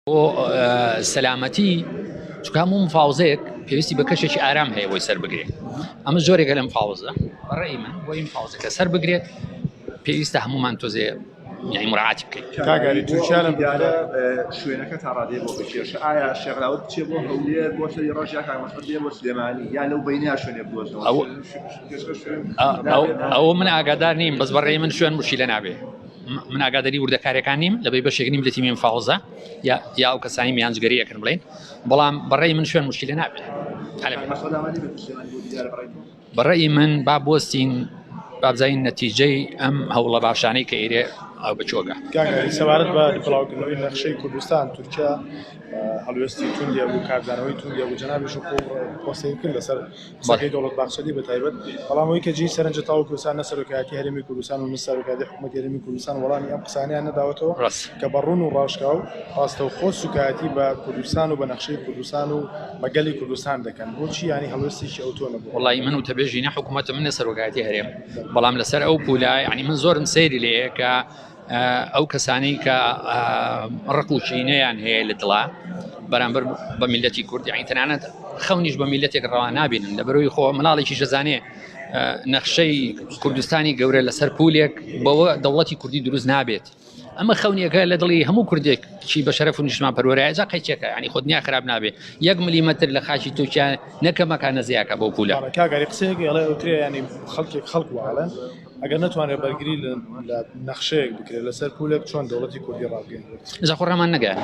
بۆ سەلامەتی چونکە هەموو مفاوزەیەک پێویستی بە کەشێکی ئارام هەیە بۆی سەر بگرێت. ئەمە زۆرێکە لە مفاوزە بەڕێی من بۆی مفاوزەکە سەر بگرێت پێویستە هەمومان تۆزێ یعنی مراعاتی بکەین. کاگاری تورکیا لە دیارە شوێنەکە تا ڕادێ بۆ بکێشە ئایا شێغراوت بچێ بۆ هەولێر بۆ سەری ڕۆژیا کارمەخمەد بێ بۆ سلێمانی یان لەو بەینیا شوێنێ بووەتەوە ئەوە من ئاگادار نیم بەس بەڕێی من شوێن مشکلە نابێ. من ئاگاداری وردەکارەکان نیم لەبەی بەشێک نیم لە تیمی مفاوزە یا ئەو کەسانی میانجگەری ئەکەن بڵێن بەڵام بەڕێی من شوێن مشکلە نابێت. بەڕێی من با بۆستین بابزین نەتیجەی ئەم هەوڵە باشانەی کە ئێرێ ئەو بچۆگە. کاگاری سەبارەت بە بڵاوکردنەوەی نەخشەی کوردستان تورکیا هەڵوێستی توندیە بوو کاردانەوەی توندیە بوو جەنابی پۆستێک کرد لەسەر سەرکەی دەوڵەت باخچەدی بەتایبەت بەڵام ئەوەی کە جێی سەرنجە تاو کوردستان نە سەرۆکایەتی هەرێمی کوردستان و سەرۆکایەتی حکوومەتی هەرێمی کوردستان وەڵامی ئەم قسانیان نەداوەتەوە کە بەڕوون و ڕاشکا و ڕاستەوخۆ سوکایەتی بە کوردستان و بە نەخشەی کوردستان و بەگەلی کوردستان دەکەن بۆچی ینی هەڵوێستێکی ئەو تۆ نەبوو. وەڵی من وتەبێژی نە حکوومەتە منە سەرۆکایەتی هەرێم بەڵام لەسەر ئەو پولای ینی من زۆرم سەیری لێیە کە ئەو کەسانی کە ڕق و چینەیان هەیە لە دڵا بەرامبەر بە میلەتی کورد یعنی تەنانەت خەونیش بە میلەتێک ڕەوا نابینن لەبەرەوەی خۆ منداڵێکی شەزانێ نەخشەی کوردستانی گەورە لەسەر پولێک بەوە دەوڵەتی کوردی دروست نابێت. ئەمە خەونیەکە لە دڵی هەموو کوردێک چی بە شەرەف و نیشتمان پەروەرایە جا قەیچێکە ینی خۆدنیا خراپ نابێت 1 میلیمەتر لە خاچی تورکیا نەکەمەکە نەزیاکە بۆ پولە. کاگاری قسەیەک ئەڵێ ئەوترێ ینی خەڵک واڵێن ئەگەر نتوانێت بەرگری لە نەخشەیەک بکرێت لەسەر پولێک چۆن دەوڵەتی کوردی ڕابگەین جا خۆڕەمان نەگەیان.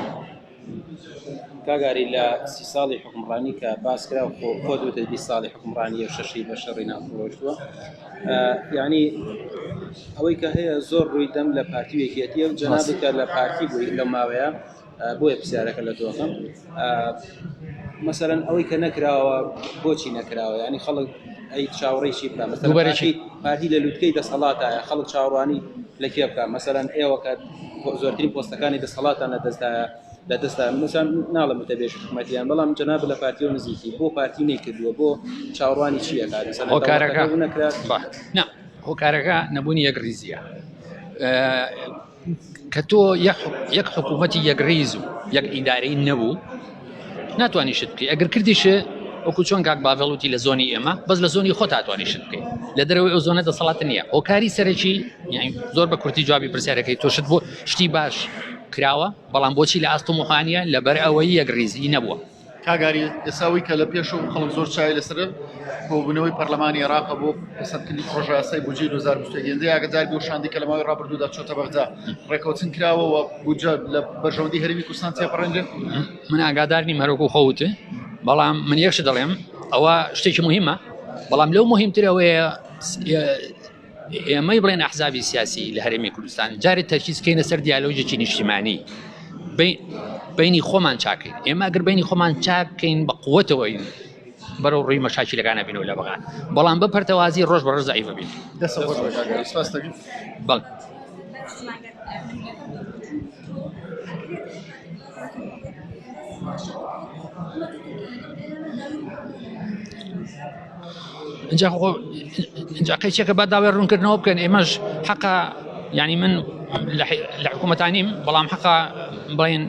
کاگاری لە 30 ساڵی حکومڕانی کە باس کرا و خۆ دوتە 20 ساڵی حکومڕانی شەشی بە شەڕی نافرۆشتووە یعنی ئەوەی کە هەیە زۆر ڕووی دەم لە پارتی یەکێتیە و جەنابکە لە پارتی بووی لەو ماوەیە بۆیە پرسیارەکە لە تۆکەم مەسەرەن ئەوەی کە نەکراوە بۆچی نەکراوە ینی خەڵک ئەی چاوەڕێکی بکە مەسەرەن پارتی لە لووتکەی دەسەڵاتایە خەڵک چاوەڕوانی لە کێ بکە مەسەرەن ئێوە کە زۆرترین پۆستەکانی دەسەڵاتان لەدەستدایە لە دەستا مثلا ناڵە متەبێش حکوومەتیان بەڵام جەناب لە پارتی و نزیکی بۆ پارتی نەیکردووە بۆ چاوەڕوانی چییە هۆکارەکە نەبوونی یەک ریزیە کە تۆ یەک حکوومەتی یەک ریز و یەک ئیدارەی نەبوو ناتوانانی شت بکەی ئەگەر کردیشە وەکو چۆن کاک باڤێڵوتی لە زۆنی ئێمە بەس لە زۆنی خۆ تاتوانانی شت بکەیت لە دەرەوەی ئەو زۆنە دەسەڵات نییە. هۆکاری سەرەکی زۆر بە کورتی جوابی پرسیارەکەی تۆ شت بۆ شتی باش کراوە بەڵام بۆچی لە ئاست و موخانیە لەبەر ئەوەی یەک ریزی نەبووە. کاگاری ئێساوی کە لە پێش و خەڵک زۆر چای لەسەر بۆبوونەوەی پەرلەمانی عێراق بۆ پەسەندکردنی پرۆژە یاسای بودجەی 2020 هێندەی ئاگادار بوو شاندی کە لە ماوەی ڕابردوودا چۆتە بەغدا ڕێکەوتن کراوەوە بودجە لە بەرژەوەندی هەرێمی کوردستان تێپەڕێنرێت. من ئاگادار نیم هەرۆکو خەوتە بەڵام من یەکش دەڵێم ئەوە شتێکی مهمە بەڵام لەو مهمتر ئەوەیە ئێمەی بڵێن ئەحزابی سیاسی لە هەرێمی کوردستان جارێت تەرکیزکەینە سەر دیالۆجێکی نیشتیمانی بینی خۆمان چاکەین. ئێمە ئەگەر بینی خۆمان چاکەین بە قووەتەوەی بەرەو ڕووی مەشاکیلەکانە بینەوە لە بەغان بەڵام بە پەرتەوازی ڕۆژ بە ڕۆژ زەعیفە بین. بەڵێ اینجا قەیچێکە با داوای ڕوونکردنەوە بکەن ئێمەش حەقا ینی من لە حکوومەتانیم بەڵام حەقا بڵێن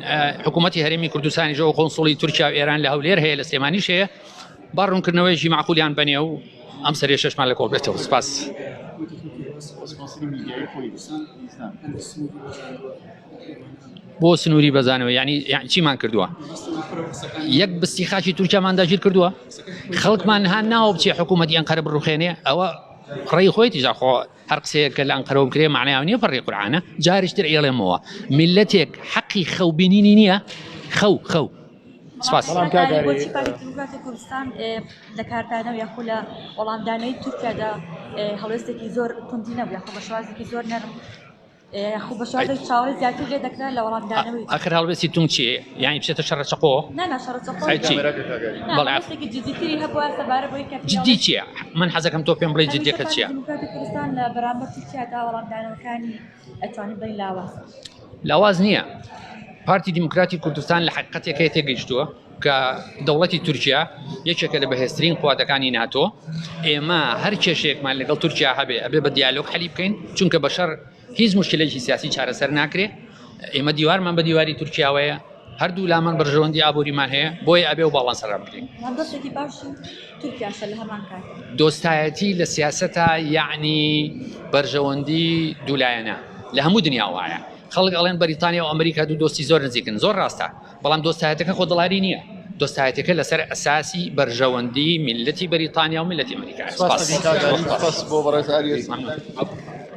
حکوومەتی هەرێمی کوردستانی ژەوە قۆنسوڵی تورکیا و ئێران لە هەولێر هەیە لە سلێمانیش هەیە با ڕوونکردنەوەیشی معقولیان بنێ و ئەم سەرێ شەشمان لە کۆڵ بێتەوە. سپاس. بۆ سنووری بەزانەوە یعنی چیمان کردووە یەک بستی خاچی تورکیامان داگیر کردووە خەڵکمان هان ناوە بچێ حکوومەتی ئەنقەرە بڕوخێنێ ئەوە ڕێی خۆیتی جاخۆ هەر قسەیەکە لە ئەنقەرەوە بکرێ معنایان نییە پەڕێ قورعانە جاریشتر ئێڵێمەوە میلەتێک حەقی خەوبینینی نییە خەو. سپاس. بۆچی پارتی دیموکراتی کوردستان لە کارتانەوە یاخۆ لە وەڵامدانەوەی تورکیادا هەڵوێستێکی زۆر توندی نەبوو یاخۆ بە شێوازێکی زۆر نەرم خوب بەشوازێک چاوەڕێی زیاتر لێ دەکرا لە وەڵامدانەوەی ئەخر هەڵوێستی تونگ چییە یعنی بچێتە شەڕە چەقۆ جددیتری هەبووە سەبارەت بۆی کە جددی چییە من حەزەکەم تۆ پێم بڵێ جددیەکە چییە. دیموکراتی کوردستان لە بەرامبەر تورکیادا وەڵامدانەوەکانی ئەتوانێت بڵێن لاواز نییە. پارتی دیموکراتی کوردستان لە حقیقەتێکە تێگەیشتووە کە دەوڵەتی تورکیا یەکێکە لە بەهێزترین قووادەکانی ناتۆ ئێمە هەر کێشەیەکمان لەگەڵ تورکیا هەبێ بە دیالۆگ حەلی بکەین چونکە بەشەر هیچ مشکلێکی سیاسی چارەسەر ناکرێ. ئێمە دیوارمان بە دیواری تورکیاوەیە هەردوو لامان بەرژەوەندی ئابووریمان هەیە بۆیە ئەبێ و باڵان سەرا بکرین هەندەستێکی باشی تورکیاشە لە هەمان کات دۆستایەتی لە سیاسەتە یعنی بەرژەوەندی دوولایەنە لە هەموو دنیا وایە خەڵک ئەڵێن بەریتانیا و ئەمریکا دوو دۆستی زۆر نزیکن زۆر ڕاستە بەڵام دۆستایەتەکە خۆدڵاری نییە دۆستایەتەکە لەسەر ئەساسی بەرژەوەندی میلەتی بەریتانیا و میلەتی ئەمریکا سپاس بۆ بەڕێزاری